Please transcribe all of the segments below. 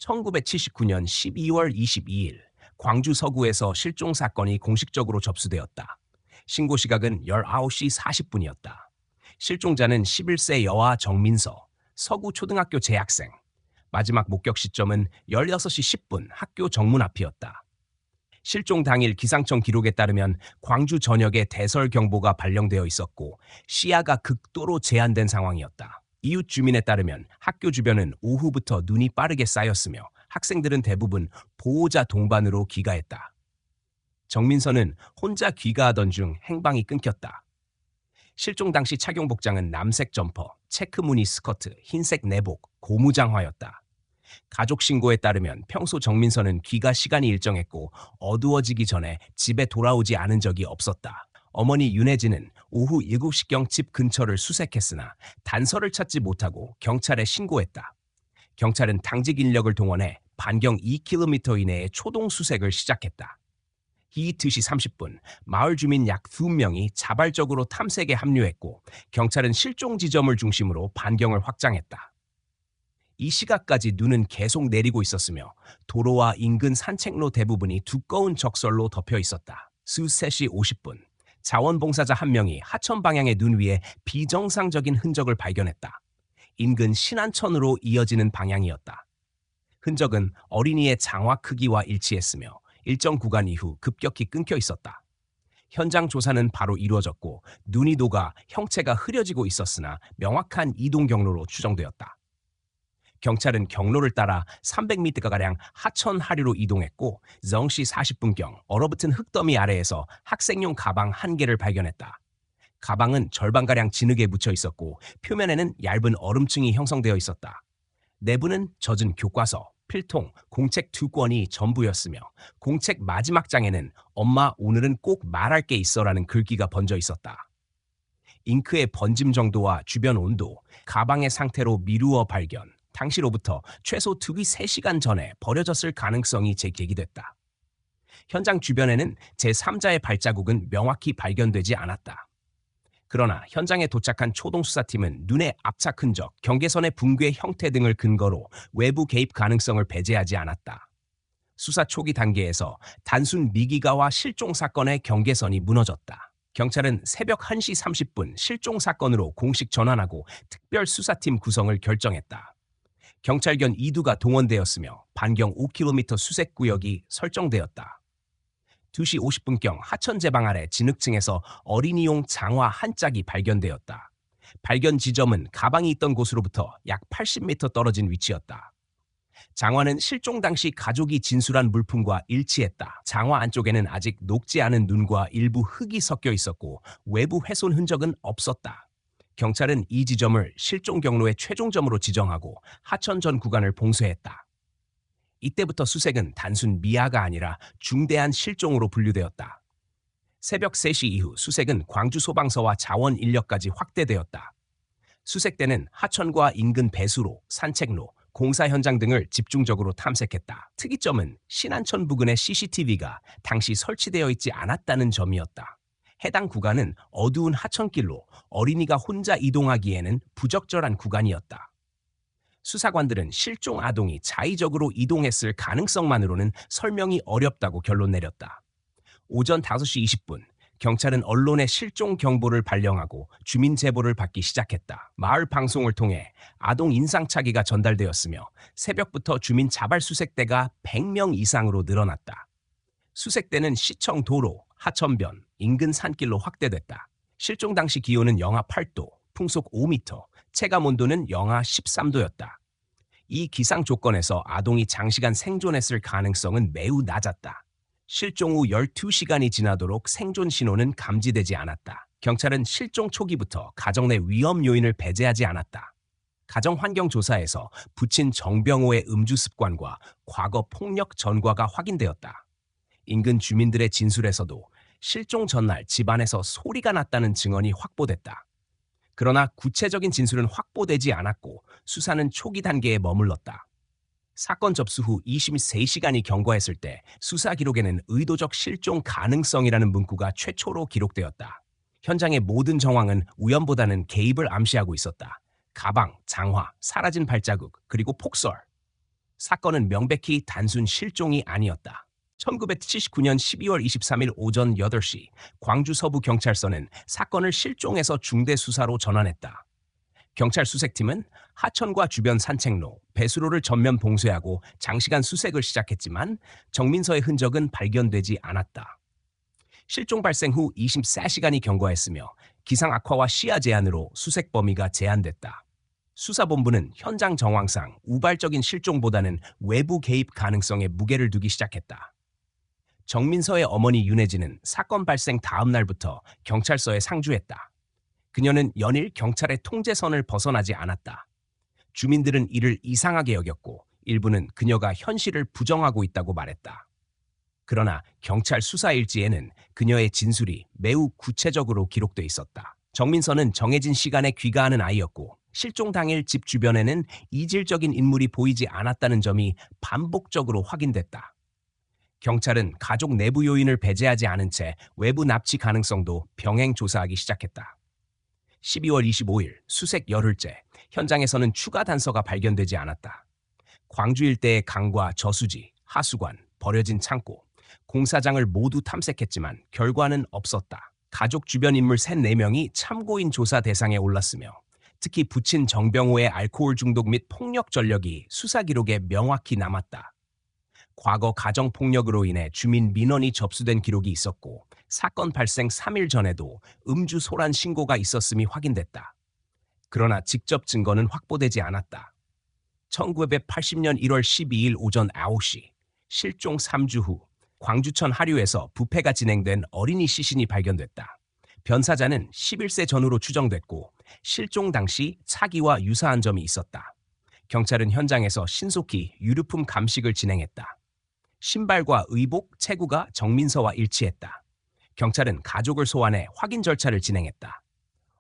1979년 12월 22일 광주 서구에서 실종 사건이 공식적으로 접수되었다. 신고 시각은 19시 40분이었다. 실종자는 11세 여아 정민서, 서구 초등학교 재학생. 마지막 목격 시점은 16시 10분 학교 정문 앞이었다. 실종 당일 기상청 기록에 따르면 광주 전역에 대설경보가 발령되어 있었고 시야가 극도로 제한된 상황이었다. 이웃 주민에 따르면 학교 주변은 오후부터 눈이 빠르게 쌓였으며 학생들은 대부분 보호자 동반으로 귀가했다. 정민서는 혼자 귀가하던 중 행방이 끊겼다. 실종 당시 착용 복장은 남색 점퍼, 체크무늬 스커트, 흰색 내복, 고무장화였다. 가족 신고에 따르면 평소 정민서는 귀가 시간이 일정했고 어두워지기 전에 집에 돌아오지 않은 적이 없었다. 어머니 윤혜진은 오후 7시경 집 근처를 수색했으나 단서를 찾지 못하고 경찰에 신고했다. 경찰은 당직 인력을 동원해 반경 2km 이내의 초동 수색을 시작했다. 이 2시 30분 마을 주민 약 2명이 자발적으로 탐색에 합류했고 경찰은 실종 지점을 중심으로 반경을 확장했다. 이 시각까지 눈은 계속 내리고 있었으며 도로와 인근 산책로 대부분이 두꺼운 적설로 덮여 있었다. 수 3시 50분 자원봉사자 한 명이 하천 방향의 눈 위에 비정상적인 흔적을 발견했다. 인근 신안천으로 이어지는 방향이었다. 흔적은 어린이의 장화 크기와 일치했으며 일정 구간 이후 급격히 끊겨 있었다. 현장 조사는 바로 이루어졌고 눈이 녹아 형체가 흐려지고 있었으나 명확한 이동 경로로 추정되었다. 경찰은 경로를 따라 300m가량 하천 하류로 이동했고 0시 40분경 얼어붙은 흙더미 아래에서 학생용 가방 1개를 발견했다. 가방은 절반가량 진흙에 묻혀 있었고 표면에는 얇은 얼음층이 형성되어 있었다. 내부는 젖은 교과서, 필통, 공책 2권이 전부였으며 공책 마지막 장에는 엄마 오늘은 꼭 말할 게 있어라는 글귀가 번져 있었다. 잉크의 번짐 정도와 주변 온도, 가방의 상태로 미루어 발견, 당시로부터 최소 투기 3시간 전에 버려졌을 가능성이 제기됐다. 현장 주변에는 제3자의 발자국은 명확히 발견되지 않았다. 그러나 현장에 도착한 초동수사팀은 눈의 압착 흔적, 경계선의 붕괴 형태 등을 근거로 외부 개입 가능성을 배제하지 않았다. 수사 초기 단계에서 단순 미기가와 실종 사건의 경계선이 무너졌다. 경찰은 새벽 1시 30분 실종 사건으로 공식 전환하고 특별수사팀 구성을 결정했다. 경찰견 2두가 동원되었으며 반경 5km 수색구역이 설정되었다. 2시 50분경 하천 제방 아래 진흙층에서 어린이용 장화 한 짝이 발견되었다. 발견 지점은 가방이 있던 곳으로부터 약 80m 떨어진 위치였다. 장화는 실종 당시 가족이 진술한 물품과 일치했다. 장화 안쪽에는 아직 녹지 않은 눈과 일부 흙이 섞여 있었고 외부 훼손 흔적은 없었다. 경찰은 이 지점을 실종 경로의 최종점으로 지정하고 하천 전 구간을 봉쇄했다. 이때부터 수색은 단순 미아가 아니라 중대한 실종으로 분류되었다. 새벽 3시 이후 수색은 광주 소방서와 자원 인력까지 확대되었다. 수색 때는 하천과 인근 배수로, 산책로, 공사 현장 등을 집중적으로 탐색했다. 특이점은 신안천 부근의 CCTV가 당시 설치되어 있지 않았다는 점이었다. 해당 구간은 어두운 하천길로 어린이가 혼자 이동하기에는 부적절한 구간이었다. 수사관들은 실종 아동이 자의적으로 이동했을 가능성만으로는 설명이 어렵다고 결론 내렸다. 오전 5시 20분, 경찰은 언론에 실종 경보를 발령하고 주민 제보를 받기 시작했다. 마을 방송을 통해 아동 인상착의가 전달되었으며 새벽부터 주민 자발 수색대가 100명 이상으로 늘어났다. 수색대는 시청 도로, 하천변, 인근 산길로 확대됐다. 실종 당시 기온은 영하 8도, 풍속 5m, 체감 온도는 영하 13도였다. 이 기상 조건에서 아동이 장시간 생존했을 가능성은 매우 낮았다. 실종 후 12시간이 지나도록 생존 신호는 감지되지 않았다. 경찰은 실종 초기부터 가정 내 위험 요인을 배제하지 않았다. 가정 환경 조사에서 부친 정병호의 음주 습관과 과거 폭력 전과가 확인되었다. 인근 주민들의 진술에서도 실종 전날 집안에서 소리가 났다는 증언이 확보됐다. 그러나 구체적인 진술은 확보되지 않았고 수사는 초기 단계에 머물렀다. 사건 접수 후 23시간이 경과했을 때 수사 기록에는 의도적 실종 가능성이라는 문구가 최초로 기록되었다. 현장의 모든 정황은 우연보다는 개입을 암시하고 있었다. 가방, 장화, 사라진 발자국, 그리고 폭설. 사건은 명백히 단순 실종이 아니었다. 1979년 12월 23일 오전 8시 광주 서부경찰서는 사건을 실종에서 중대수사로 전환했다. 경찰 수색팀은 하천과 주변 산책로, 배수로를 전면 봉쇄하고 장시간 수색을 시작했지만 정민서의 흔적은 발견되지 않았다. 실종 발생 후 24시간이 경과했으며 기상 악화와 시야 제한으로 수색 범위가 제한됐다. 수사본부는 현장 정황상 우발적인 실종보다는 외부 개입 가능성에 무게를 두기 시작했다. 정민서의 어머니 윤혜진은 사건 발생 다음 날부터 경찰서에 상주했다. 그녀는 연일 경찰의 통제선을 벗어나지 않았다. 주민들은 이를 이상하게 여겼고 일부는 그녀가 현실을 부정하고 있다고 말했다. 그러나 경찰 수사 일지에는 그녀의 진술이 매우 구체적으로 기록돼 있었다. 정민서는 정해진 시간에 귀가하는 아이였고 실종 당일 집 주변에는 이질적인 인물이 보이지 않았다는 점이 반복적으로 확인됐다. 경찰은 가족 내부 요인을 배제하지 않은 채 외부 납치 가능성도 병행 조사하기 시작했다. 12월 25일 수색 열흘째 현장에서는 추가 단서가 발견되지 않았다. 광주 일대의 강과 저수지, 하수관, 버려진 창고, 공사장을 모두 탐색했지만 결과는 없었다. 가족 주변 인물 3, 4명이 참고인 조사 대상에 올랐으며 특히 부친 정병호의 알코올 중독 및 폭력 전력이 수사 기록에 명확히 남았다. 과거 가정폭력으로 인해 주민 민원이 접수된 기록이 있었고 사건 발생 3일 전에도 음주 소란 신고가 있었음이 확인됐다. 그러나 직접 증거는 확보되지 않았다. 1980년 1월 12일 오전 9시 실종 3주 후 광주천 하류에서 부패가 진행된 어린이 시신이 발견됐다. 변사자는 11세 전후로 추정됐고 실종 당시 차기와 유사한 점이 있었다. 경찰은 현장에서 신속히 유류품 감식을 진행했다. 신발과 의복, 체구가 정민서와 일치했다. 경찰은 가족을 소환해 확인 절차를 진행했다.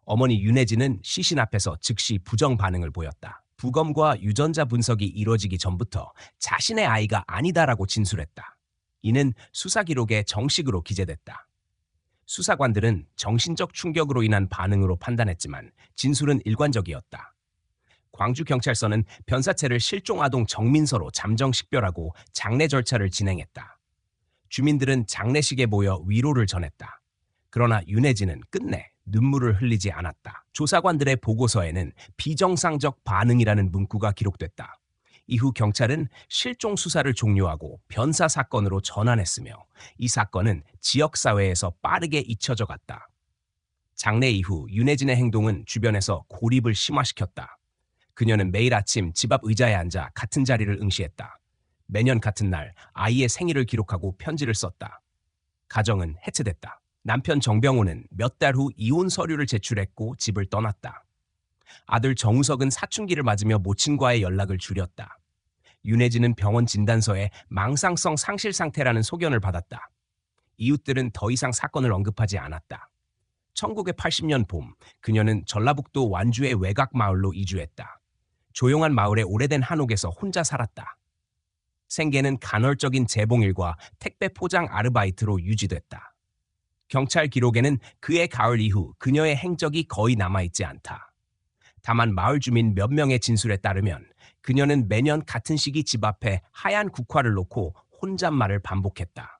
어머니 윤혜진은 시신 앞에서 즉시 부정 반응을 보였다. 부검과 유전자 분석이 이루어지기 전부터 자신의 아이가 아니다라고 진술했다. 이는 수사 기록에 정식으로 기재됐다. 수사관들은 정신적 충격으로 인한 반응으로 판단했지만 진술은 일관적이었다. 광주경찰서는 변사체를 실종 아동 정민서로 잠정 식별하고 장례 절차를 진행했다. 주민들은 장례식에 모여 위로를 전했다. 그러나 윤혜진은 끝내 눈물을 흘리지 않았다. 조사관들의 보고서에는 비정상적 반응이라는 문구가 기록됐다. 이후 경찰은 실종 수사를 종료하고 변사 사건으로 전환했으며 이 사건은 지역사회에서 빠르게 잊혀져 갔다. 장례 이후 윤혜진의 행동은 주변에서 고립을 심화시켰다. 그녀는 매일 아침 집 앞 의자에 앉아 같은 자리를 응시했다. 매년 같은 날 아이의 생일을 기록하고 편지를 썼다. 가정은 해체됐다. 남편 정병호는 몇 달 후 이혼 서류를 제출했고 집을 떠났다. 아들 정우석은 사춘기를 맞으며 모친과의 연락을 줄였다. 윤혜진은 병원 진단서에 망상성 상실 상태라는 소견을 받았다. 이웃들은 더 이상 사건을 언급하지 않았다. 1980년 봄, 그녀는 전라북도 완주의 외곽 마을로 이주했다. 조용한 마을의 오래된 한옥에서 혼자 살았다. 생계는 간헐적인 재봉일과 택배 포장 아르바이트로 유지됐다. 경찰 기록에는 그해 가을 이후 그녀의 행적이 거의 남아있지 않다. 다만 마을 주민 몇 명의 진술에 따르면 그녀는 매년 같은 시기 집 앞에 하얀 국화를 놓고 혼잣말을 반복했다.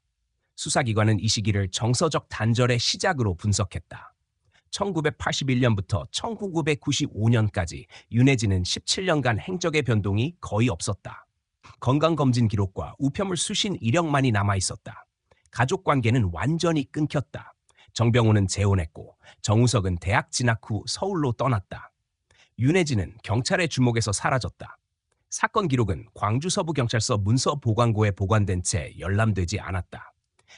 수사기관은 이 시기를 정서적 단절의 시작으로 분석했다. 1981년부터 1995년까지 윤혜진은 17년간 행적의 변동이 거의 없었다. 건강검진 기록과 우편물 수신 이력만이 남아있었다. 가족관계는 완전히 끊겼다. 정병호는 재혼했고 정우석은 대학 진학 후 서울로 떠났다. 윤혜진은 경찰의 주목에서 사라졌다. 사건 기록은 광주 서부경찰서 문서보관고에 보관된 채 열람되지 않았다.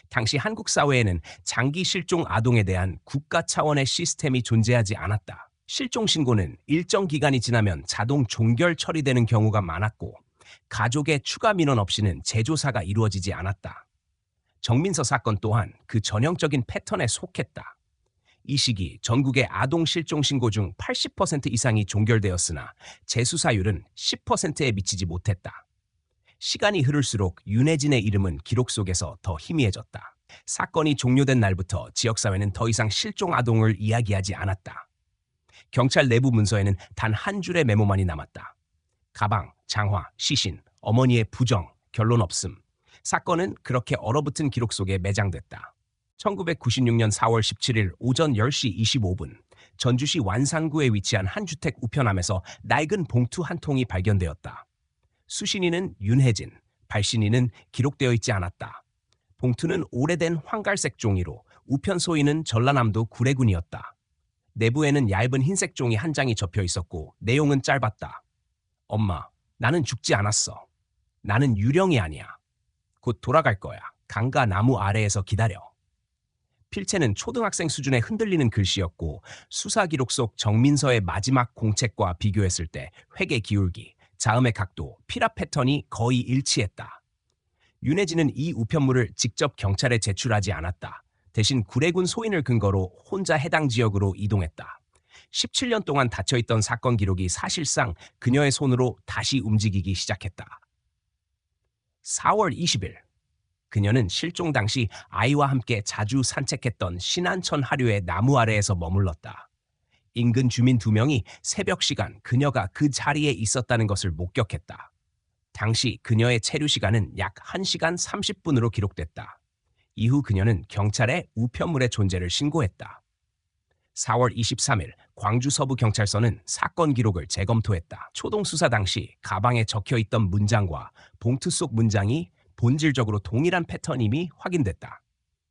당시 한국 사회에는 장기 실종 아동에 대한 국가 차원의 시스템이 존재하지 않았다. 실종 신고는 일정 기간이 지나면 자동 종결 처리되는 경우가 많았고 가족의 추가 민원 없이는 재조사가 이루어지지 않았다. 정민서 사건 또한 그 전형적인 패턴에 속했다. 이 시기 전국의 아동 실종 신고 중 80% 이상이 종결되었으나 재수사율은 10%에 미치지 못했다. 시간이 흐를수록 윤혜진의 이름은 기록 속에서 더 희미해졌다. 사건이 종료된 날부터 지역사회는 더 이상 실종 아동을 이야기하지 않았다. 경찰 내부 문서에는 단 한 줄의 메모만이 남았다. 가방, 장화, 시신, 어머니의 부정, 결론 없음. 사건은 그렇게 얼어붙은 기록 속에 매장됐다. 1996년 4월 17일 오전 10시 25분 전주시 완산구에 위치한 한 주택 우편함에서 낡은 봉투 한 통이 발견되었다. 수신인은 윤혜진, 발신인은 기록되어 있지 않았다. 봉투는 오래된 황갈색 종이로 우편 소인은 전라남도 구례군이었다. 내부에는 얇은 흰색 종이 한 장이 접혀 있었고 내용은 짧았다. 엄마, 나는 죽지 않았어. 나는 유령이 아니야. 곧 돌아갈 거야. 강가 나무 아래에서 기다려. 필체는 초등학생 수준의 흔들리는 글씨였고 수사 기록 속 정민서의 마지막 공책과 비교했을 때 회계 기울기, 자음의 각도, 피랍 패턴이 거의 일치했다. 윤혜진은 이 우편물을 직접 경찰에 제출하지 않았다. 대신 구례군 소인을 근거로 혼자 해당 지역으로 이동했다. 17년 동안 닫혀있던 사건 기록이 사실상 그녀의 손으로 다시 움직이기 시작했다. 4월 20일 그녀는 실종 당시 아이와 함께 자주 산책했던 신안천 하류의 나무 아래에서 머물렀다. 인근 주민 2명이 새벽 시간 그녀가 그 자리에 있었다는 것을 목격했다. 당시 그녀의 체류 시간은 약 1시간 30분으로 기록됐다. 이후 그녀는 경찰에 우편물의 존재를 신고했다. 4월 23일 광주 서부경찰서는 사건 기록을 재검토했다. 초동 수사 당시 가방에 적혀있던 문장과 봉투 속 문장이 본질적으로 동일한 패턴임이 확인됐다.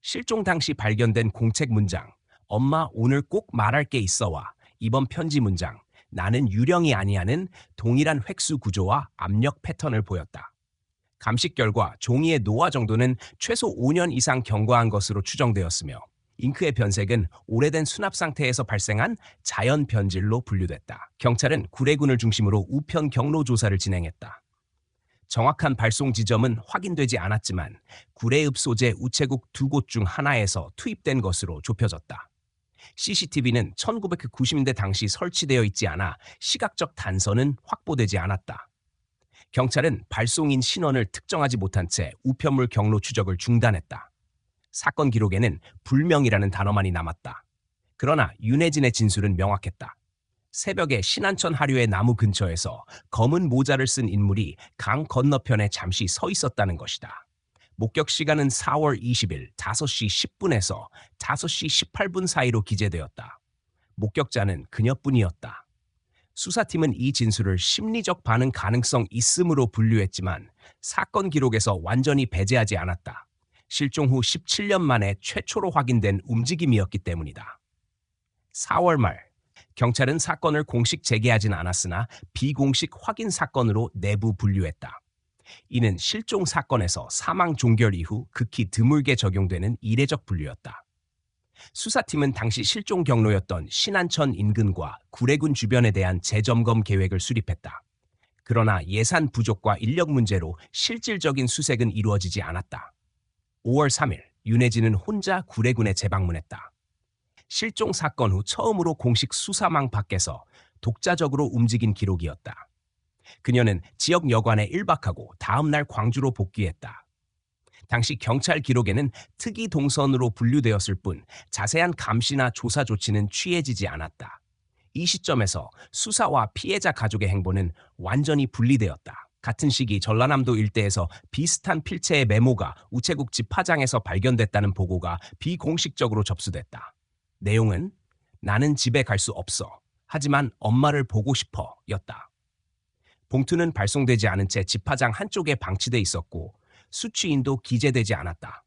실종 당시 발견된 공책 문장, 엄마 오늘 꼭 말할 게 있어와 이번 편지 문장, 나는 유령이 아니하는 동일한 획수 구조와 압력 패턴을 보였다. 감식 결과 종이의 노화 정도는 최소 5년 이상 경과한 것으로 추정되었으며 잉크의 변색은 오래된 수납 상태에서 발생한 자연 변질로 분류됐다. 경찰은 구례군을 중심으로 우편 경로 조사를 진행했다. 정확한 발송 지점은 확인되지 않았지만 구례읍 소재 우체국 2곳 중 하나에서 투입된 것으로 좁혀졌다. CCTV는 1990년대 당시 설치되어 있지 않아 시각적 단서는 확보되지 않았다. 경찰은 발송인 신원을 특정하지 못한 채 우편물 경로 추적을 중단했다. 사건 기록에는 불명이라는 단어만이 남았다. 그러나 윤혜진의 진술은 명확했다. 새벽에 신안천 하류의 나무 근처에서 검은 모자를 쓴 인물이 강 건너편에 잠시 서 있었다는 것이다. 목격 시간은 4월 20일 5시 10분에서 5시 18분 사이로 기재되었다. 목격자는 그녀뿐이었다. 수사팀은 이 진술을 심리적 반응 가능성 있음으로 분류했지만 사건 기록에서 완전히 배제하지 않았다. 실종 후 17년 만에 최초로 확인된 움직임이었기 때문이다. 4월 말 경찰은 사건을 공식 제기하진 않았으나 비공식 확인 사건으로 내부 분류했다. 이는 실종 사건에서 사망 종결 이후 극히 드물게 적용되는 이례적 분류였다. 수사팀은 당시 실종 경로였던 신안천 인근과 구례군 주변에 대한 재점검 계획을 수립했다. 그러나 예산 부족과 인력 문제로 실질적인 수색은 이루어지지 않았다. 5월 3일 윤혜진은 혼자 구례군에 재방문했다. 실종 사건 후 처음으로 공식 수사망 밖에서 독자적으로 움직인 기록이었다. 그녀는 지역 여관에 1박하고 다음날 광주로 복귀했다. 당시 경찰 기록에는 특이 동선으로 분류되었을 뿐 자세한 감시나 조사 조치는 취해지지 않았다. 이 시점에서 수사와 피해자 가족의 행보는 완전히 분리되었다. 같은 시기 전라남도 일대에서 비슷한 필체의 메모가 우체국 집화장에서 발견됐다는 보고가 비공식적으로 접수됐다. 내용은 나는 집에 갈 수 없어. 하지만 엄마를 보고 싶어 였다. 봉투는 발송되지 않은 채 집화장 한쪽에 방치돼 있었고 수취인도 기재되지 않았다.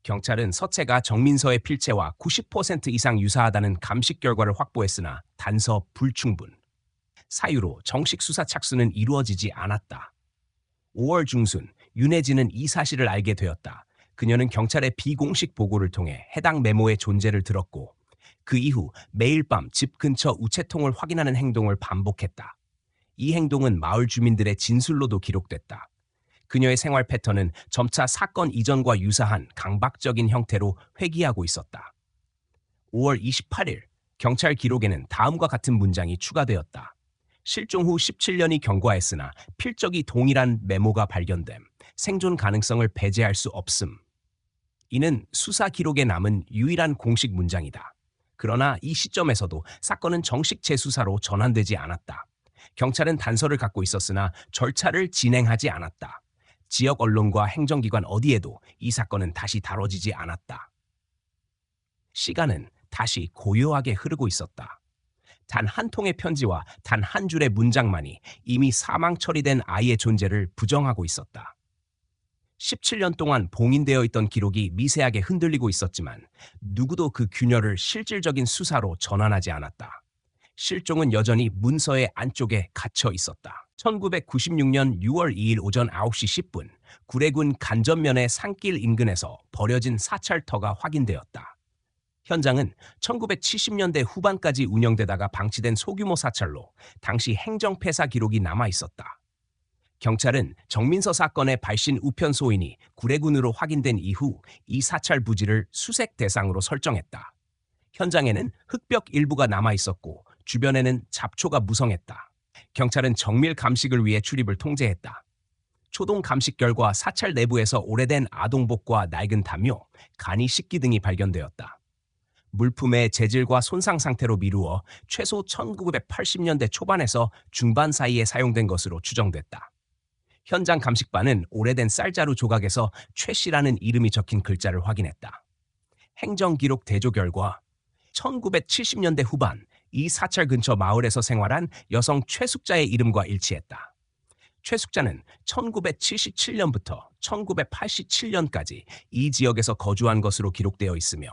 경찰은 서체가 정민서의 필체와 90% 이상 유사하다는 감식 결과를 확보했으나 단서 불충분. 사유로 정식 수사 착수는 이루어지지 않았다. 5월 중순 윤혜진은 이 사실을 알게 되었다. 그녀는 경찰의 비공식 보고를 통해 해당 메모의 존재를 들었고 그 이후 매일 밤 집 근처 우체통을 확인하는 행동을 반복했다. 이 행동은 마을 주민들의 진술로도 기록됐다. 그녀의 생활 패턴은 점차 사건 이전과 유사한 강박적인 형태로 회귀하고 있었다. 5월 28일 경찰 기록에는 다음과 같은 문장이 추가되었다. 실종 후 17년이 경과했으나 필적이 동일한 메모가 발견됨. 생존 가능성을 배제할 수 없음. 이는 수사 기록에 남은 유일한 공식 문장이다. 그러나 이 시점에서도 사건은 정식 재수사로 전환되지 않았다. 경찰은 단서를 갖고 있었으나 절차를 진행하지 않았다. 지역 언론과 행정기관 어디에도 이 사건은 다시 다뤄지지 않았다. 시간은 다시 고요하게 흐르고 있었다. 단 한 통의 편지와 단 한 줄의 문장만이 이미 사망 처리된 아이의 존재를 부정하고 있었다. 17년 동안 봉인되어 있던 기록이 미세하게 흔들리고 있었지만 누구도 그 균열을 실질적인 수사로 전환하지 않았다. 실종은 여전히 문서의 안쪽에 갇혀 있었다. 1996년 6월 2일 오전 9시 10분 구례군 간전면의 산길 인근에서 버려진 사찰터가 확인되었다. 현장은 1970년대 후반까지 운영되다가 방치된 소규모 사찰로 당시 행정폐사 기록이 남아 있었다. 경찰은 정민서 사건의 발신 우편 소인이 구례군으로 확인된 이후 이 사찰 부지를 수색 대상으로 설정했다. 현장에는 흙벽 일부가 남아 있었고 주변에는 잡초가 무성했다. 경찰은 정밀 감식을 위해 출입을 통제했다. 초동 감식 결과 사찰 내부에서 오래된 아동복과 낡은 담요, 간이 식기 등이 발견되었다. 물품의 재질과 손상 상태로 미루어 최소 1980년대 초반에서 중반 사이에 사용된 것으로 추정됐다. 현장 감식반은 오래된 쌀자루 조각에서 최 씨라는 이름이 적힌 글자를 확인했다. 행정기록 대조 결과 1970년대 후반 이 사찰 근처 마을에서 생활한 여성 최숙자의 이름과 일치했다. 최숙자는 1977년부터 1987년까지 이 지역에서 거주한 것으로 기록되어 있으며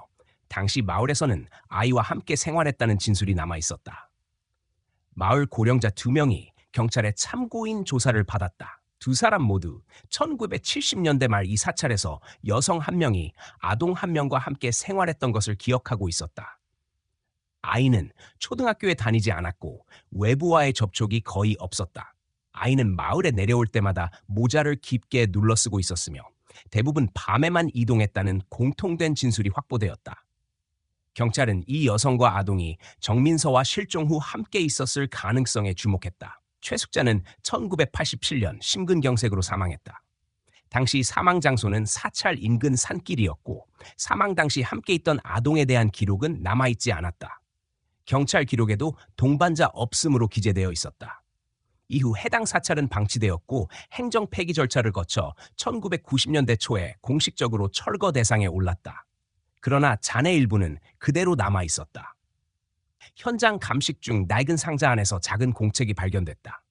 당시 마을에서는 아이와 함께 생활했다는 진술이 남아 있었다. 마을 고령자 2명이 경찰의 참고인 조사를 받았다. 두 사람 모두 1970년대 말 이 사찰에서 여성 1명이 아동 1명과 함께 생활했던 것을 기억하고 있었다. 아이는 초등학교에 다니지 않았고 외부와의 접촉이 거의 없었다. 아이는 마을에 내려올 때마다 모자를 깊게 눌러쓰고 있었으며 대부분 밤에만 이동했다는 공통된 진술이 확보되었다. 경찰은 이 여성과 아동이 정민서와 실종 후 함께 있었을 가능성에 주목했다. 최숙자는 1987년 심근경색으로 사망했다. 당시 사망 장소는 사찰 인근 산길이었고 사망 당시 함께 있던 아동에 대한 기록은 남아있지 않았다. 경찰 기록에도 동반자 없음으로 기재되어 있었다. 이후 해당 사찰은 방치되었고 행정 폐기 절차를 거쳐 1990년대 초에 공식적으로 철거 대상에 올랐다. 그러나 잔해 일부는 그대로 남아 있었다. 현장 감식 중 낡은 상자 안에서 작은 공책이 발견됐다.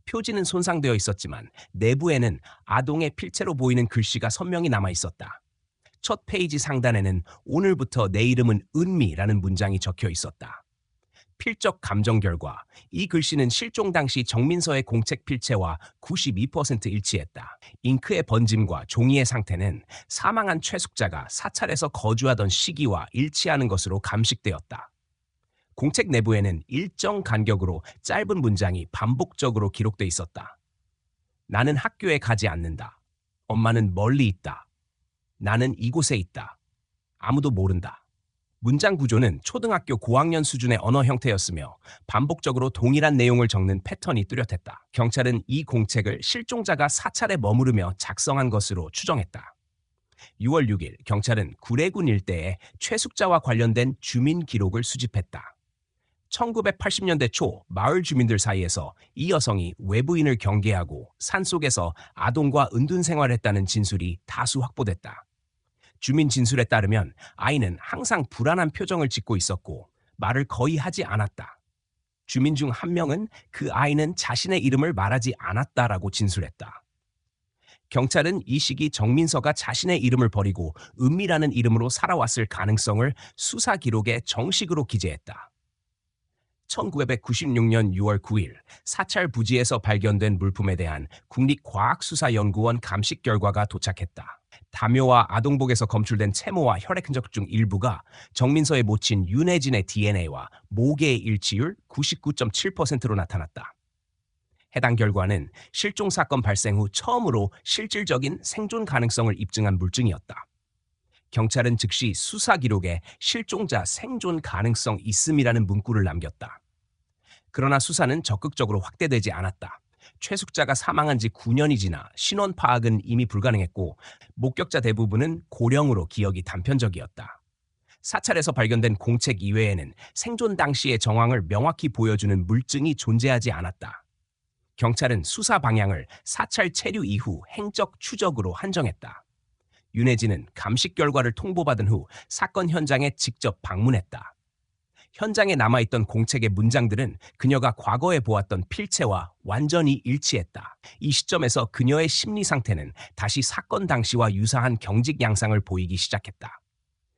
표지는 손상되어 있었지만 내부에는 아동의 필체로 보이는 글씨가 선명히 남아 있었다. 첫 페이지 상단에는 오늘부터 내 이름은 은미라는 문장이 적혀 있었다. 필적 감정 결과 이 글씨는 실종 당시 정민서의 공책 필체와 92% 일치했다. 잉크의 번짐과 종이의 상태는 사망한 최숙자가 사찰에서 거주하던 시기와 일치하는 것으로 감식되었다. 공책 내부에는 일정 간격으로 짧은 문장이 반복적으로 기록돼 있었다. 나는 학교에 가지 않는다. 엄마는 멀리 있다. 나는 이곳에 있다. 아무도 모른다. 문장 구조는 초등학교 고학년 수준의 언어 형태였으며 반복적으로 동일한 내용을 적는 패턴이 뚜렷했다. 경찰은 이 공책을 실종자가 사찰에 머무르며 작성한 것으로 추정했다. 6월 6일 경찰은 구례군 일대에 최숙자와 관련된 주민 기록을 수집했다. 1980년대 초 마을 주민들 사이에서 이 여성이 외부인을 경계하고 산속에서 아동과 은둔 생활했다는 진술이 다수 확보됐다. 주민 진술에 따르면 아이는 항상 불안한 표정을 짓고 있었고 말을 거의 하지 않았다. 주민 중 1명은 그 아이는 자신의 이름을 말하지 않았다라고 진술했다. 경찰은 이 시기 정민서가 자신의 이름을 버리고 은미라는 이름으로 살아왔을 가능성을 수사 기록에 정식으로 기재했다. 1996년 6월 9일 사찰 부지에서 발견된 물품에 대한 국립과학수사연구원 감식 결과가 도착했다. 담요와 아동복에서 검출된 채모와 혈액 흔적 중 일부가 정민서의 모친 윤혜진의 DNA와 모계의 일치율 99.7%로 나타났다. 해당 결과는 실종 사건 발생 후 처음으로 실질적인 생존 가능성을 입증한 물증이었다. 경찰은 즉시 수사 기록에 실종자 생존 가능성 있음이라는 문구를 남겼다. 그러나 수사는 적극적으로 확대되지 않았다. 최숙자가 사망한 지 9년이 지나 신원 파악은 이미 불가능했고 목격자 대부분은 고령으로 기억이 단편적이었다. 사찰에서 발견된 공책 이외에는 생존 당시의 정황을 명확히 보여주는 물증이 존재하지 않았다. 경찰은 수사 방향을 사찰 체류 이후 행적 추적으로 한정했다. 윤혜진은 감식 결과를 통보받은 후 사건 현장에 직접 방문했다. 현장에 남아있던 공책의 문장들은 그녀가 과거에 보았던 필체와 완전히 일치했다. 이 시점에서 그녀의 심리 상태는 다시 사건 당시와 유사한 경직 양상을 보이기 시작했다.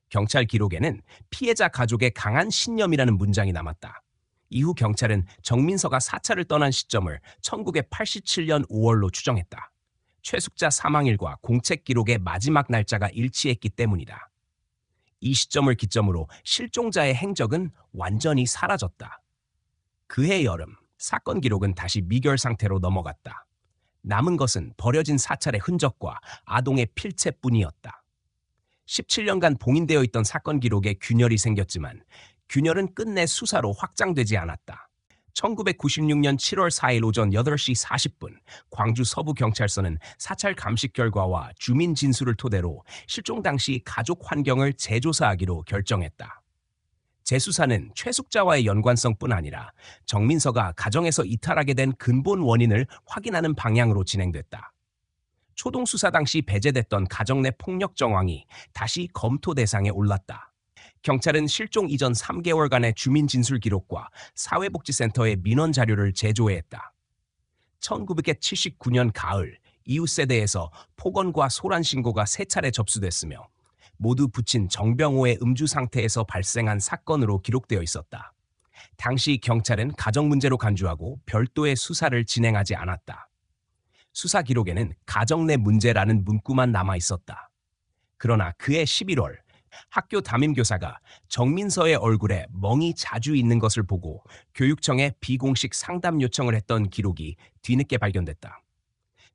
경찰 기록에는 피해자 가족의 강한 신념이라는 문장이 남았다. 이후 경찰은 정민서가 사찰을 떠난 시점을 1987년 5월로 추정했다. 최숙자 사망일과 공책 기록의 마지막 날짜가 일치했기 때문이다. 이 시점을 기점으로 실종자의 행적은 완전히 사라졌다. 그해 여름, 사건 기록은 다시 미결 상태로 넘어갔다. 남은 것은 버려진 사찰의 흔적과 아동의 필체뿐이었다. 17년간 봉인되어 있던 사건 기록에 균열이 생겼지만 균열은 끝내 수사로 확장되지 않았다. 1996년 7월 4일 오전 8시 40분 광주 서부경찰서는 사찰 감식 결과와 주민 진술을 토대로 실종 당시 가족 환경을 재조사하기로 결정했다. 재수사는 최숙자와의 연관성뿐 아니라 정민서가 가정에서 이탈하게 된 근본 원인을 확인하는 방향으로 진행됐다. 초동 수사 당시 배제됐던 가정 내 폭력 정황이 다시 검토 대상에 올랐다. 경찰은 실종 이전 3개월간의 주민 진술 기록과 사회복지센터의 민원 자료를 제조했다. 1979년 가을 이웃 세대에서 폭언과 소란 신고가 3차례 접수됐으며 모두 부친 정병호의 음주 상태에서 발생한 사건으로 기록되어 있었다. 당시 경찰은 가정 문제로 간주하고 별도의 수사를 진행하지 않았다. 수사 기록에는 가정 내 문제라는 문구만 남아 있었다. 그러나 그해 11월 학교 담임교사가 정민서의 얼굴에 멍이 자주 있는 것을 보고 교육청에 비공식 상담 요청을 했던 기록이 뒤늦게 발견됐다.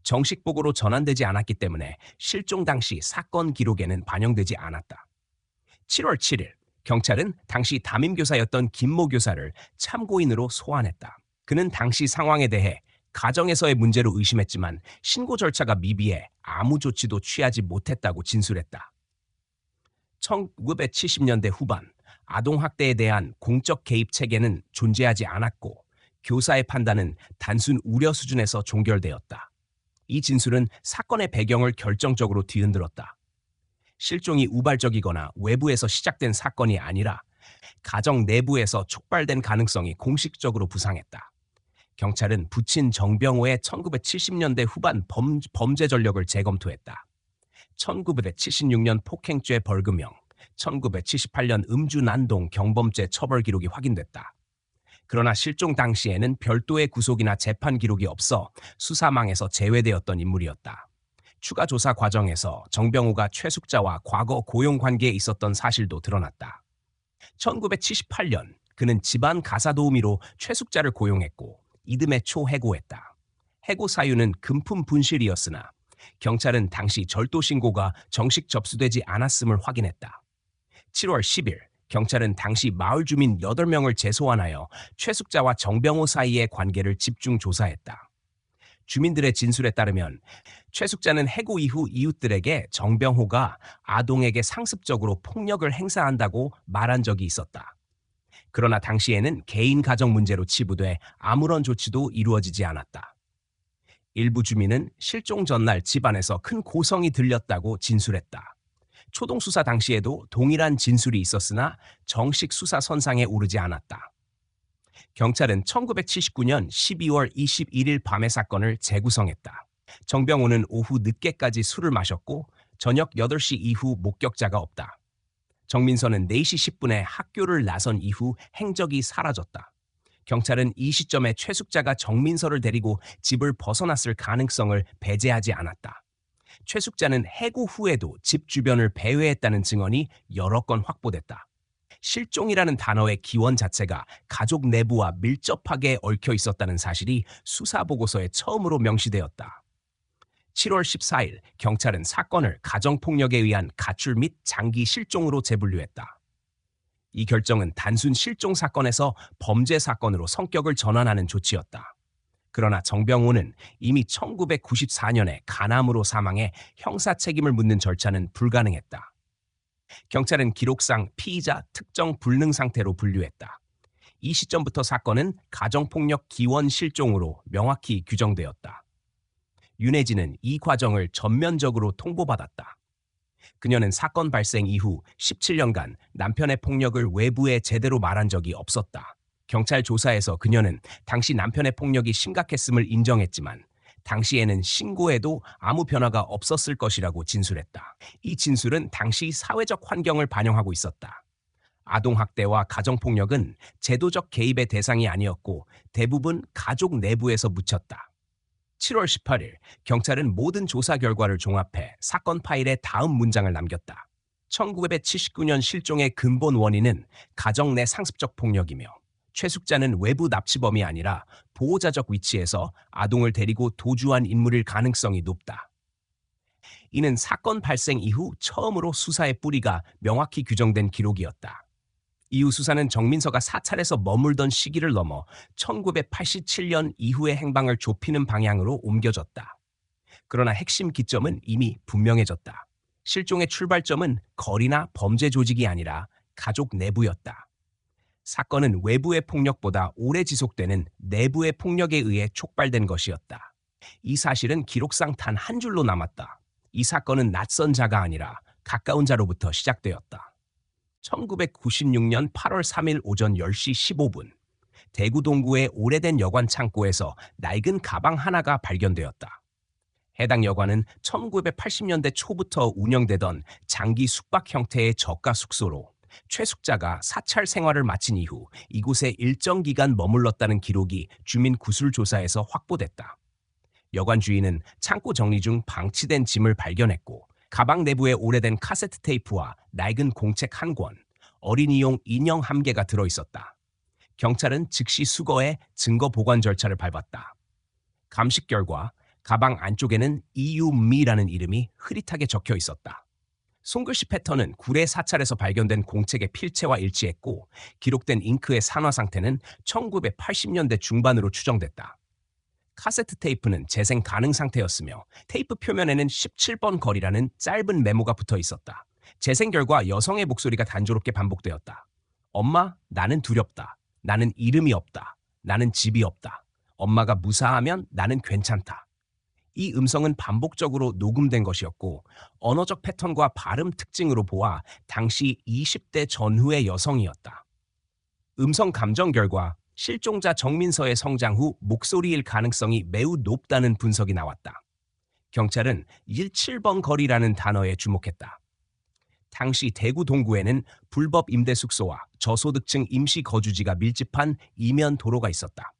정식 보고로 전환되지 않았기 때문에 실종 당시 사건 기록에는 반영되지 않았다. 7월 7일 경찰은 당시 담임교사였던 김모 교사를 참고인으로 소환했다. 그는 당시 상황에 대해 가정에서의 문제로 의심했지만 신고 절차가 미비해 아무 조치도 취하지 못했다고 진술했다. 1970년대 후반 아동학대에 대한 공적 개입 체계는 존재하지 않았고 교사의 판단은 단순 우려 수준에서 종결되었다. 이 진술은 사건의 배경을 결정적으로 뒤흔들었다. 실종이 우발적이거나 외부에서 시작된 사건이 아니라 가정 내부에서 촉발된 가능성이 공식적으로 부상했다. 경찰은 부친 정병호의 1970년대 후반 범죄 전력을 재검토했다. 1976년 폭행죄 벌금형, 1978년 음주 난동 경범죄 처벌 기록이 확인됐다. 그러나 실종 당시에는 별도의 구속이나 재판 기록이 없어 수사망에서 제외되었던 인물이었다. 추가 조사 과정에서 정병호가 최숙자와 과거 고용 관계에 있었던 사실도 드러났다. 1978년 그는 집안 가사 도우미로 최숙자를 고용했고 이듬해 초 해고했다. 해고 사유는 금품 분실이었으나 경찰은 당시 절도 신고가 정식 접수되지 않았음을 확인했다. 7월 10일 경찰은 당시 마을 주민 8명을 재소환하여 최숙자와 정병호 사이의 관계를 집중 조사했다. 주민들의 진술에 따르면 최숙자는 해고 이후 이웃들에게 정병호가 아동에게 상습적으로 폭력을 행사한다고 말한 적이 있었다. 그러나 당시에는 개인 가정 문제로 치부돼 아무런 조치도 이루어지지 않았다. 일부 주민은 실종 전날 집안에서 큰 고성이 들렸다고 진술했다. 초동 수사 당시에도 동일한 진술이 있었으나 정식 수사 선상에 오르지 않았다. 경찰은 1979년 12월 21일 밤의 사건을 재구성했다. 정병호는 오후 늦게까지 술을 마셨고 저녁 8시 이후 목격자가 없다. 정민서는 4시 10분에 학교를 나선 이후 행적이 사라졌다. 경찰은 이 시점에 최숙자가 정민서를 데리고 집을 벗어났을 가능성을 배제하지 않았다. 최숙자는 해고 후에도 집 주변을 배회했다는 증언이 여러 건 확보됐다. 실종이라는 단어의 기원 자체가 가족 내부와 밀접하게 얽혀 있었다는 사실이 수사 보고서에 처음으로 명시되었다. 7월 14일 경찰은 사건을 가정폭력에 의한 가출 및 장기 실종으로 재분류했다. 이 결정은 단순 실종 사건에서 범죄 사건으로 성격을 전환하는 조치였다. 그러나 정병호는 이미 1994년에 간암으로 사망해 형사 책임을 묻는 절차는 불가능했다. 경찰은 기록상 피의자 특정 불능 상태로 분류했다. 이 시점부터 사건은 가정폭력 기원 실종으로 명확히 규정되었다. 윤혜진은 이 과정을 전면적으로 통보받았다. 그녀는 사건 발생 이후 17년간 남편의 폭력을 외부에 제대로 말한 적이 없었다. 경찰 조사에서 그녀는 당시 남편의 폭력이 심각했음을 인정했지만 당시에는 신고해도 아무 변화가 없었을 것이라고 진술했다. 이 진술은 당시 사회적 환경을 반영하고 있었다. 아동학대와 가정폭력은 제도적 개입의 대상이 아니었고 대부분 가족 내부에서 묻혔다. 7월 18일 경찰은 모든 조사 결과를 종합해 사건 파일에 다음 문장을 남겼다. 1979년 실종의 근본 원인은 가정 내 상습적 폭력이며 최숙자는 외부 납치범이 아니라 보호자적 위치에서 아동을 데리고 도주한 인물일 가능성이 높다. 이는 사건 발생 이후 처음으로 수사의 뿌리가 명확히 규정된 기록이었다. 이후 수사는 정민서가 사찰에서 머물던 시기를 넘어 1987년 이후의 행방을 좁히는 방향으로 옮겨졌다. 그러나 핵심 기점은 이미 분명해졌다. 실종의 출발점은 거리나 범죄 조직이 아니라 가족 내부였다. 사건은 외부의 폭력보다 오래 지속되는 내부의 폭력에 의해 촉발된 것이었다. 이 사실은 기록상 단 한 줄로 남았다. 이 사건은 낯선 자가 아니라 가까운 자로부터 시작되었다. 1996년 8월 3일 오전 10시 15분, 대구 동구의 오래된 여관 창고에서 낡은 가방 하나가 발견되었다. 해당 여관은 1980년대 초부터 운영되던 장기 숙박 형태의 저가 숙소로 최숙자가 사찰 생활을 마친 이후 이곳에 일정 기간 머물렀다는 기록이 주민 구술 조사에서 확보됐다. 여관 주인은 창고 정리 중 방치된 짐을 발견했고 가방 내부에 오래된 카세트 테이프와 낡은 공책 한 권, 어린이용 인형 한 개가 들어있었다. 경찰은 즉시 수거해 증거 보관 절차를 밟았다. 감식 결과 가방 안쪽에는 이유미라는 이름이 흐릿하게 적혀 있었다. 손글씨 패턴은 구례 사찰에서 발견된 공책의 필체와 일치했고 기록된 잉크의 산화 상태는 1980년대 중반으로 추정됐다. 카세트 테이프는 재생 가능 상태였으며 테이프 표면에는 17번 거리라는 짧은 메모가 붙어 있었다. 재생 결과 여성의 목소리가 단조롭게 반복되었다. 엄마, 나는 두렵다. 나는 이름이 없다. 나는 집이 없다. 엄마가 무사하면 나는 괜찮다. 이 음성은 반복적으로 녹음된 것이었고 언어적 패턴과 발음 특징으로 보아 당시 20대 전후의 여성이었다. 음성 감정 결과 실종자 정민서의 성장 후 목소리일 가능성이 매우 높다는 분석이 나왔다. 경찰은 17번 거리라는 단어에 주목했다. 당시 대구 동구에는 불법 임대 숙소와 저소득층 임시 거주지가 밀집한 이면 도로가 있었다.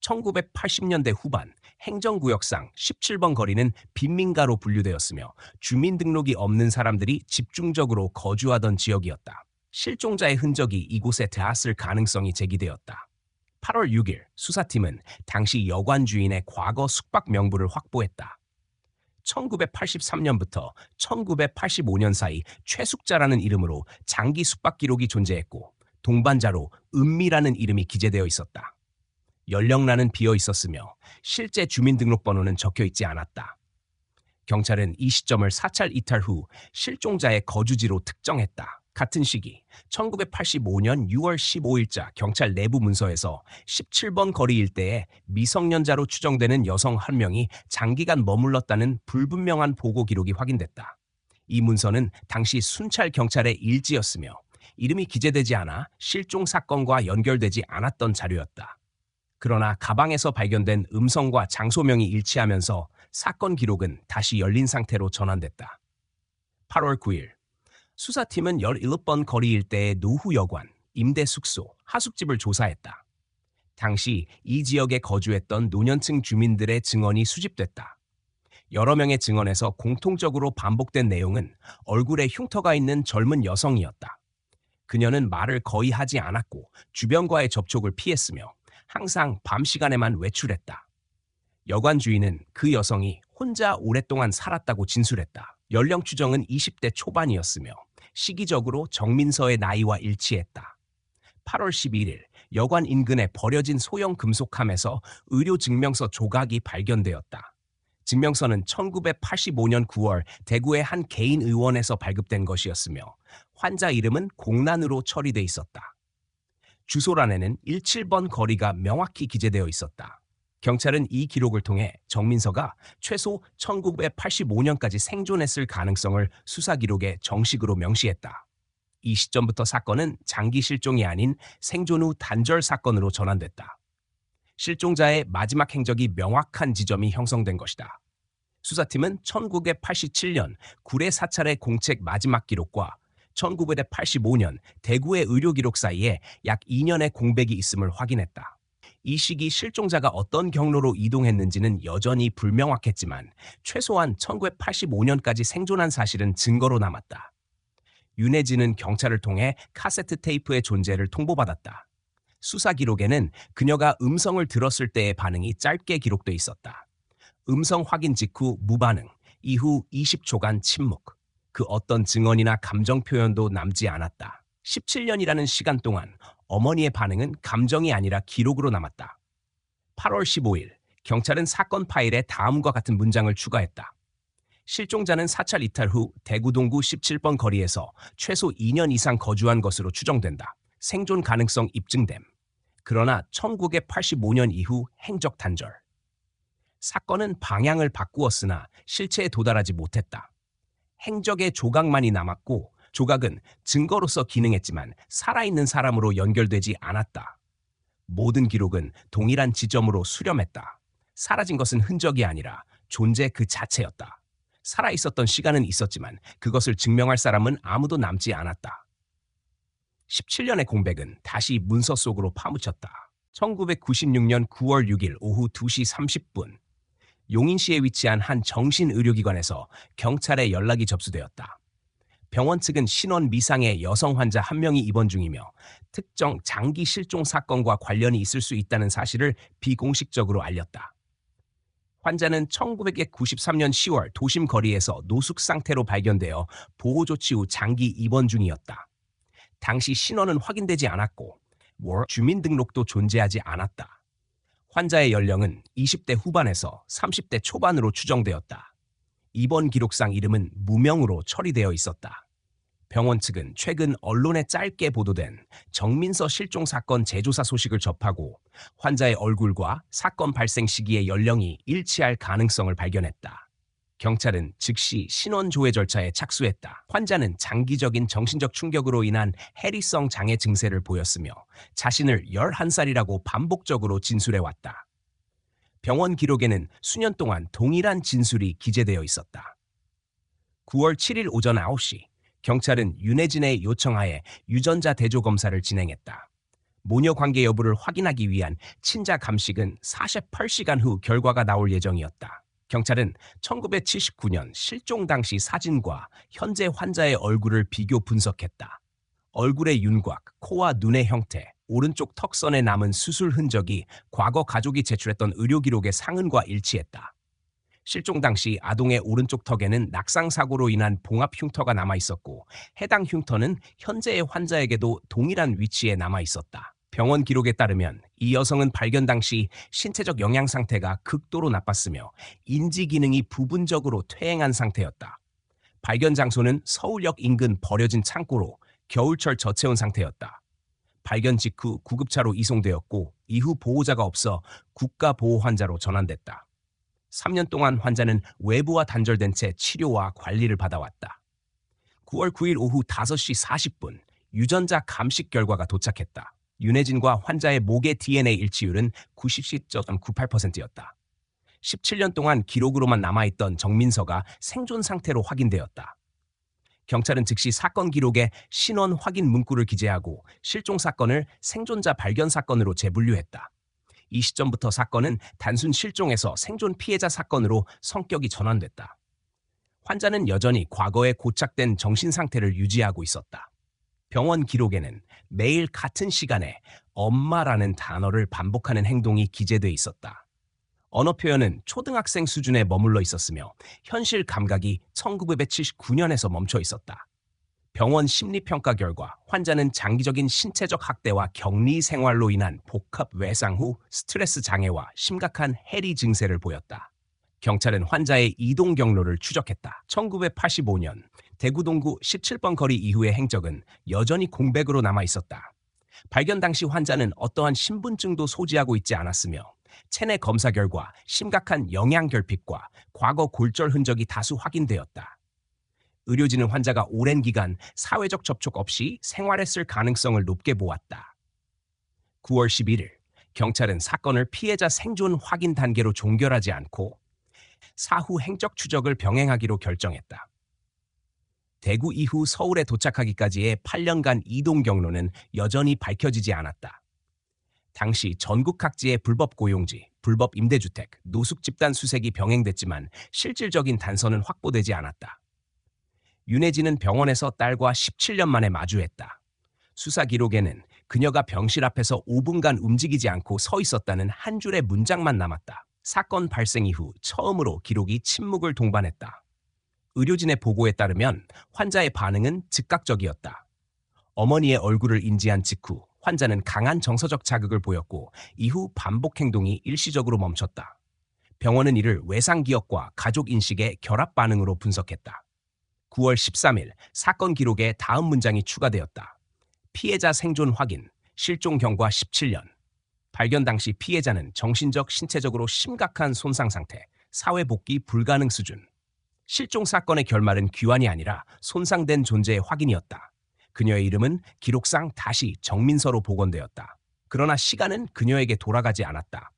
1980년대 후반 행정구역상 17번 거리는 빈민가로 분류되었으며 주민등록이 없는 사람들이 집중적으로 거주하던 지역이었다. 실종자의 흔적이 이곳에 닿았을 가능성이 제기되었다. 8월 6일 수사팀은 당시 여관 주인의 과거 숙박 명부를 확보했다. 1983년부터 1985년 사이 최숙자라는 이름으로 장기 숙박 기록이 존재했고 동반자로 은미라는 이름이 기재되어 있었다. 연령란은 비어 있었으며 실제 주민등록번호는 적혀 있지 않았다. 경찰은 이 시점을 사찰 이탈 후 실종자의 거주지로 특정했다. 같은 시기 1985년 6월 15일자 경찰 내부 문서에서 17번 거리 일대에 미성년자로 추정되는 여성 한 명이 장기간 머물렀다는 불분명한 보고 기록이 확인됐다. 이 문서는 당시 순찰 경찰의 일지였으며 이름이 기재되지 않아 실종 사건과 연결되지 않았던 자료였다. 그러나 가방에서 발견된 음성과 장소명이 일치하면서 사건 기록은 다시 열린 상태로 전환됐다. 8월 9일 수사팀은 17번 거리 일대의 노후 여관, 임대 숙소, 하숙집을 조사했다. 당시 이 지역에 거주했던 노년층 주민들의 증언이 수집됐다. 여러 명의 증언에서 공통적으로 반복된 내용은 얼굴에 흉터가 있는 젊은 여성이었다. 그녀는 말을 거의 하지 않았고 주변과의 접촉을 피했으며 항상 밤 시간에만 외출했다. 여관 주인은 그 여성이 혼자 오랫동안 살았다고 진술했다. 연령 추정은 20대 초반이었으며 시기적으로 정민서의 나이와 일치했다. 8월 11일 여관 인근에 버려진 소형 금속함에서 의료 증명서 조각이 발견되었다. 증명서는 1985년 9월 대구의 한 개인 의원에서 발급된 것이었으며 환자 이름은 공란으로 처리돼 있었다. 주소란에는 17번 거리가 명확히 기재되어 있었다. 경찰은 이 기록을 통해 정민서가 최소 1985년까지 생존했을 가능성을 수사 기록에 정식으로 명시했다. 이 시점부터 사건은 장기 실종이 아닌 생존 후 단절 사건으로 전환됐다. 실종자의 마지막 행적이 명확한 지점이 형성된 것이다. 수사팀은 1987년 구례 사찰의 공책 마지막 기록과 1985년 대구의 의료 기록 사이에 약 2년의 공백이 있음을 확인했다. 이 시기 실종자가 어떤 경로로 이동했는지는 여전히 불명확했지만 최소한 1985년까지 생존한 사실은 증거로 남았다. 윤혜진은 경찰을 통해 카세트 테이프의 존재를 통보받았다. 수사 기록에는 그녀가 음성을 들었을 때의 반응이 짧게 기록돼 있었다. 음성 확인 직후 무반응, 이후 20초간 침묵. 그 어떤 증언이나 감정 표현도 남지 않았다. 17년이라는 시간 동안 어머니의 반응은 감정이 아니라 기록으로 남았다. 8월 15일, 경찰은 사건 파일에 다음과 같은 문장을 추가했다. 실종자는 사찰 이탈 후 대구 동구 17번 거리에서 최소 2년 이상 거주한 것으로 추정된다. 생존 가능성 입증됨. 그러나 1985년 이후 행적 단절. 사건은 방향을 바꾸었으나 실체에 도달하지 못했다. 행적의 조각만이 남았고 조각은 증거로서 기능했지만 살아있는 사람으로 연결되지 않았다. 모든 기록은 동일한 지점으로 수렴했다. 사라진 것은 흔적이 아니라 존재 그 자체였다. 살아있었던 시간은 있었지만 그것을 증명할 사람은 아무도 남지 않았다. 17년의 공백은 다시 문서 속으로 파묻혔다. 1996년 9월 6일 오후 2시 30분 용인시에 위치한 한 정신의료기관에서 경찰에 연락이 접수되었다. 병원 측은 신원 미상의 여성 환자 한 명이 입원 중이며 특정 장기 실종 사건과 관련이 있을 수 있다는 사실을 비공식적으로 알렸다. 환자는 1993년 10월 도심 거리에서 노숙 상태로 발견되어 보호 조치 후 장기 입원 중이었다. 당시 신원은 확인되지 않았고 주민등록도 존재하지 않았다. 환자의 연령은 20대 후반에서 30대 초반으로 추정되었다. 입원 기록상 이름은 무명으로 처리되어 있었다. 병원 측은 최근 언론에 짧게 보도된 정민서 실종 사건 재조사 소식을 접하고 환자의 얼굴과 사건 발생 시기의 연령이 일치할 가능성을 발견했다. 경찰은 즉시 신원 조회 절차에 착수했다. 환자는 장기적인 정신적 충격으로 인한 해리성 장애 증세를 보였으며 자신을 11살이라고 반복적으로 진술해왔다. 병원 기록에는 수년 동안 동일한 진술이 기재되어 있었다. 9월 7일 오전 9시 경찰은 윤혜진의 요청하에 유전자 대조 검사를 진행했다. 모녀 관계 여부를 확인하기 위한 친자 감식은 48시간 후 결과가 나올 예정이었다. 경찰은 1979년 실종 당시 사진과 현재 환자의 얼굴을 비교 분석했다. 얼굴의 윤곽, 코와 눈의 형태, 오른쪽 턱선에 남은 수술 흔적이 과거 가족이 제출했던 의료 기록의 상흔과 일치했다. 실종 당시 아동의 오른쪽 턱에는 낙상 사고로 인한 봉합 흉터가 남아 있었고 해당 흉터는 현재의 환자에게도 동일한 위치에 남아 있었다. 병원 기록에 따르면 이 여성은 발견 당시 신체적 영양 상태가 극도로 나빴으며 인지 기능이 부분적으로 퇴행한 상태였다. 발견 장소는 서울역 인근 버려진 창고로 겨울철 저체온 상태였다. 발견 직후 구급차로 이송되었고 이후 보호자가 없어 국가보호 환자로 전환됐다. 3년 동안 환자는 외부와 단절된 채 치료와 관리를 받아왔다. 9월 9일 오후 5시 40분 유전자 감식 결과가 도착했다. 윤혜진과 환자의 목의 DNA 일치율은 97.98%였다. 17년 동안 기록으로만 남아있던 정민서가 생존 상태로 확인되었다. 경찰은 즉시 사건 기록에 신원 확인 문구를 기재하고 실종 사건을 생존자 발견 사건으로 재분류했다. 이 시점부터 사건은 단순 실종에서 생존 피해자 사건으로 성격이 전환됐다. 환자는 여전히 과거에 고착된 정신 상태를 유지하고 있었다. 병원 기록에는 매일 같은 시간에 엄마라는 단어를 반복하는 행동이 기재돼 있었다. 언어 표현은 초등학생 수준에 머물러 있었으며 현실 감각이 1979년에서 멈춰 있었다. 병원 심리평가 결과 환자는 장기적인 신체적 학대와 격리 생활로 인한 복합 외상 후 스트레스 장애와 심각한 해리 증세를 보였다. 경찰은 환자의 이동 경로를 추적했다. 1985년 대구 동구 17번 거리 이후의 행적은 여전히 공백으로 남아 있었다. 발견 당시 환자는 어떠한 신분증도 소지하고 있지 않았으며 체내 검사 결과 심각한 영양 결핍과 과거 골절 흔적이 다수 확인되었다. 의료진은 환자가 오랜 기간 사회적 접촉 없이 생활했을 가능성을 높게 보았다. 9월 11일, 경찰은 사건을 피해자 생존 확인 단계로 종결하지 않고 사후 행적 추적을 병행하기로 결정했다. 대구 이후 서울에 도착하기까지의 8년간 이동 경로는 여전히 밝혀지지 않았다. 당시 전국 각지의 불법 고용지, 불법 임대주택, 노숙 집단 수색이 병행됐지만 실질적인 단서는 확보되지 않았다. 윤혜진은 병원에서 딸과 17년 만에 마주했다. 수사 기록에는 그녀가 병실 앞에서 5분간 움직이지 않고 서 있었다는 한 줄의 문장만 남았다. 사건 발생 이후 처음으로 기록이 침묵을 동반했다. 의료진의 보고에 따르면 환자의 반응은 즉각적이었다. 어머니의 얼굴을 인지한 직후 환자는 강한 정서적 자극을 보였고 이후 반복 행동이 일시적으로 멈췄다. 병원은 이를 외상기억과 가족 인식의 결합 반응으로 분석했다. 9월 13일 사건 기록에 다음 문장이 추가되었다. 피해자 생존 확인, 실종 경과 17년. 발견 당시 피해자는 정신적, 신체적으로 심각한 손상 상태, 사회 복귀 불가능 수준. 실종 사건의 결말은 귀환이 아니라 손상된 존재의 확인이었다. 그녀의 이름은 기록상 다시 정민서로 복원되었다. 그러나 시간은 그녀에게 돌아가지 않았다.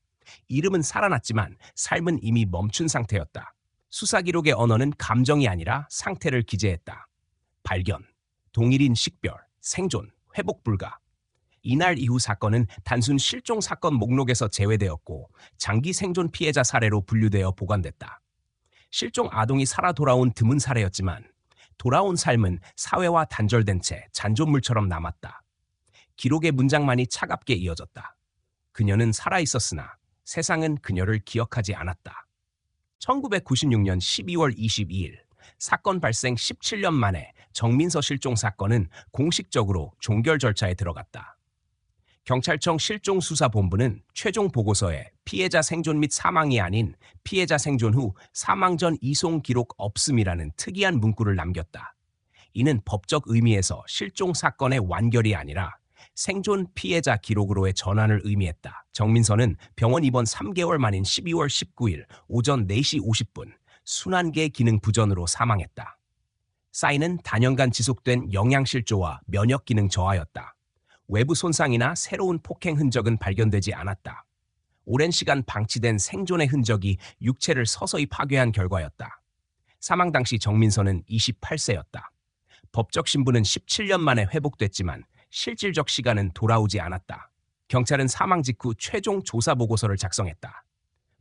이름은 살아났지만 삶은 이미 멈춘 상태였다. 수사 기록의 언어는 감정이 아니라 상태를 기재했다. 발견, 동일인 식별, 생존, 회복 불가. 이날 이후 사건은 단순 실종 사건 목록에서 제외되었고 장기 생존 피해자 사례로 분류되어 보관됐다. 실종 아동이 살아 돌아온 드문 사례였지만 돌아온 삶은 사회와 단절된 채 잔존물처럼 남았다. 기록의 문장만이 차갑게 이어졌다. 그녀는 살아있었으나 세상은 그녀를 기억하지 않았다. 1996년 12월 22일 사건 발생 17년 만에 정민서 실종 사건은 공식적으로 종결 절차에 들어갔다. 경찰청 실종수사본부는 최종 보고서에 피해자 생존 및 사망이 아닌 피해자 생존 후 사망 전 이송 기록 없음이라는 특이한 문구를 남겼다. 이는 법적 의미에서 실종 사건의 완결이 아니라 생존 피해자 기록으로의 전환을 의미했다. 정민서는 병원 입원 3개월 만인 12월 19일 오전 4시 50분 순환계 기능 부전으로 사망했다. 사인은 단연간 지속된 영양실조와 면역 기능 저하였다. 외부 손상이나 새로운 폭행 흔적은 발견되지 않았다. 오랜 시간 방치된 생존의 흔적이 육체를 서서히 파괴한 결과였다. 사망 당시 정민서는 28세였다. 법적 신분은 17년 만에 회복됐지만 실질적 시간은 돌아오지 않았다. 경찰은 사망 직후 최종 조사 보고서를 작성했다.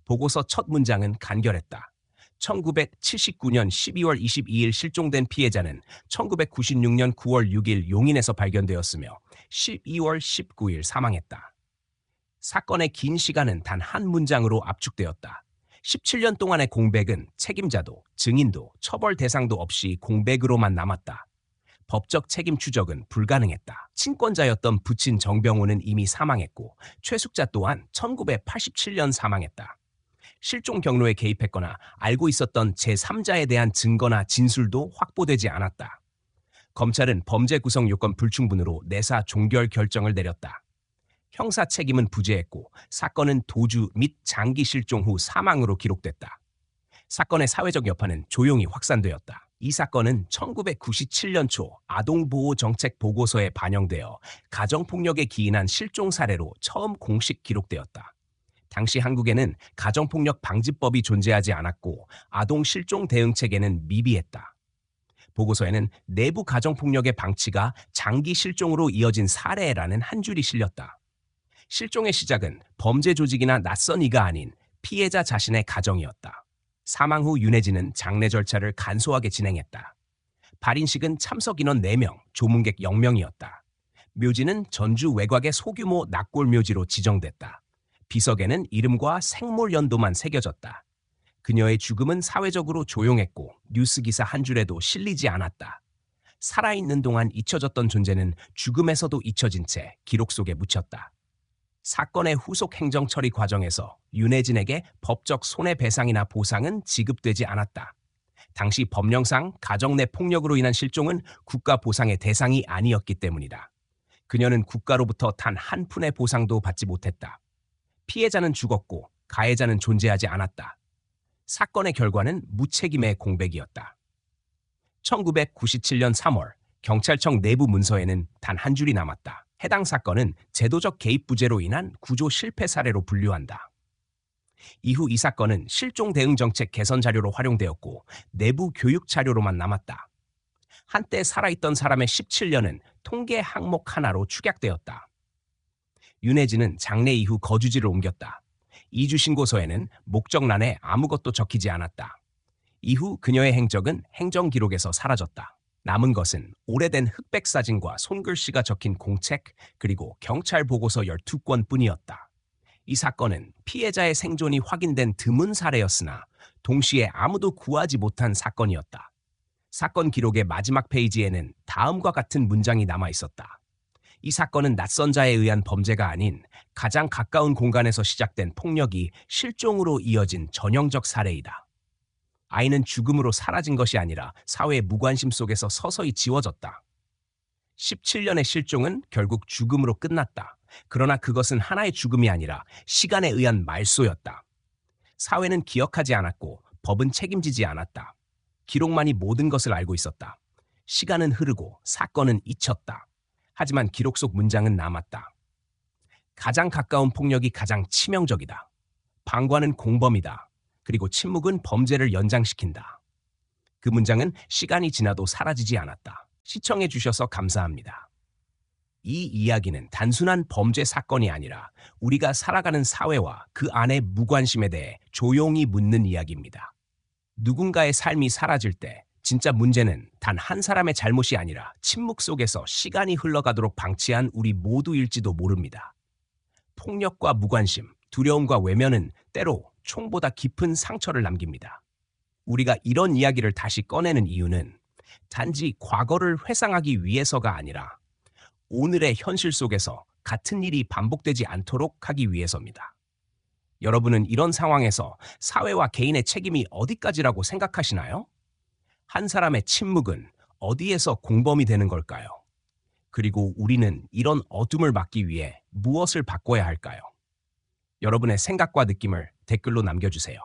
보고서 첫 문장은 간결했다. 1979년 12월 22일 실종된 피해자는 1996년 9월 6일 용인에서 발견되었으며 12월 19일 사망했다. 사건의 긴 시간은 단 한 문장으로 압축되었다. 17년 동안의 공백은 책임자도 증인도 처벌 대상도 없이 공백으로만 남았다. 법적 책임 추적은 불가능했다. 친권자였던 부친 정병호는 이미 사망했고 최숙자 또한 1987년 사망했다. 실종 경로에 개입했거나 알고 있었던 제3자에 대한 증거나 진술도 확보되지 않았다. 검찰은 범죄 구성 요건 불충분으로 내사 종결 결정을 내렸다. 형사 책임은 부재했고 사건은 도주 및 장기 실종 후 사망으로 기록됐다. 사건의 사회적 여파는 조용히 확산되었다. 이 사건은 1997년 초 아동보호정책 보고서에 반영되어 가정폭력에 기인한 실종 사례로 처음 공식 기록되었다. 당시 한국에는 가정폭력 방지법이 존재하지 않았고 아동 실종 대응 체계는 미비했다. 보고서에는 내부 가정폭력의 방치가 장기 실종으로 이어진 사례라는 한 줄이 실렸다. 실종의 시작은 범죄 조직이나 낯선 이가 아닌 피해자 자신의 가정이었다. 사망 후 윤혜진은 장례 절차를 간소하게 진행했다. 발인식은 참석 인원 4명, 조문객 0명이었다. 묘지는 전주 외곽의 소규모 납골 묘지로 지정됐다. 비석에는 이름과 생물 연도만 새겨졌다. 그녀의 죽음은 사회적으로 조용했고 뉴스 기사 한 줄에도 실리지 않았다. 살아있는 동안 잊혀졌던 존재는 죽음에서도 잊혀진 채 기록 속에 묻혔다. 사건의 후속 행정 처리 과정에서 윤혜진에게 법적 손해배상이나 보상은 지급되지 않았다. 당시 법령상 가정 내 폭력으로 인한 실종은 국가 보상의 대상이 아니었기 때문이다. 그녀는 국가로부터 단 한 푼의 보상도 받지 못했다. 피해자는 죽었고 가해자는 존재하지 않았다. 사건의 결과는 무책임의 공백이었다. 1997년 3월 경찰청 내부 문서에는 단 한 줄이 남았다. 해당 사건은 제도적 개입 부재로 인한 구조 실패 사례로 분류한다. 이후 이 사건은 실종 대응 정책 개선 자료로 활용되었고 내부 교육 자료로만 남았다. 한때 살아있던 사람의 17년은 통계 항목 하나로 축약되었다. 윤혜진은 장례 이후 거주지를 옮겼다. 이주 신고서에는 목적란에 아무것도 적히지 않았다. 이후 그녀의 행적은 행정 기록에서 사라졌다. 남은 것은 오래된 흑백 사진과 손글씨가 적힌 공책 그리고 경찰 보고서 12권 뿐이었다. 이 사건은 피해자의 생존이 확인된 드문 사례였으나 동시에 아무도 구하지 못한 사건이었다. 사건 기록의 마지막 페이지에는 다음과 같은 문장이 남아 있었다. 이 사건은 낯선 자에 의한 범죄가 아닌 가장 가까운 공간에서 시작된 폭력이 실종으로 이어진 전형적 사례이다. 아이는 죽음으로 사라진 것이 아니라 사회의 무관심 속에서 서서히 지워졌다. 17년의 실종은 결국 죽음으로 끝났다. 그러나 그것은 하나의 죽음이 아니라 시간에 의한 말소였다. 사회는 기억하지 않았고 법은 책임지지 않았다. 기록만이 모든 것을 알고 있었다. 시간은 흐르고 사건은 잊혔다. 하지만 기록 속 문장은 남았다. 가장 가까운 폭력이 가장 치명적이다. 방관은 공범이다. 그리고 침묵은 범죄를 연장시킨다. 그 문장은 시간이 지나도 사라지지 않았다. 시청해 주셔서 감사합니다. 이 이야기는 단순한 범죄 사건이 아니라 우리가 살아가는 사회와 그 안의 무관심에 대해 조용히 묻는 이야기입니다. 누군가의 삶이 사라질 때 진짜 문제는 단 한 사람의 잘못이 아니라 침묵 속에서 시간이 흘러가도록 방치한 우리 모두일지도 모릅니다. 폭력과 무관심, 두려움과 외면은 때로 총보다 깊은 상처를 남깁니다. 우리가 이런 이야기를 다시 꺼내는 이유는 단지 과거를 회상하기 위해서가 아니라 오늘의 현실 속에서 같은 일이 반복되지 않도록 하기 위해서입니다. 여러분은 이런 상황에서 사회와 개인의 책임이 어디까지라고 생각하시나요? 한 사람의 침묵은 어디에서 공범이 되는 걸까요? 그리고 우리는 이런 어둠을 막기 위해 무엇을 바꿔야 할까요? 여러분의 생각과 느낌을 댓글로 남겨주세요.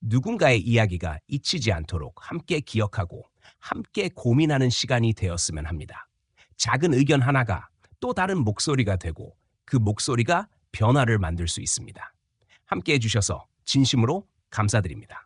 누군가의 이야기가 잊히지 않도록 함께 기억하고 함께 고민하는 시간이 되었으면 합니다. 작은 의견 하나가 또 다른 목소리가 되고 그 목소리가 변화를 만들 수 있습니다. 함께 해주셔서 진심으로 감사드립니다.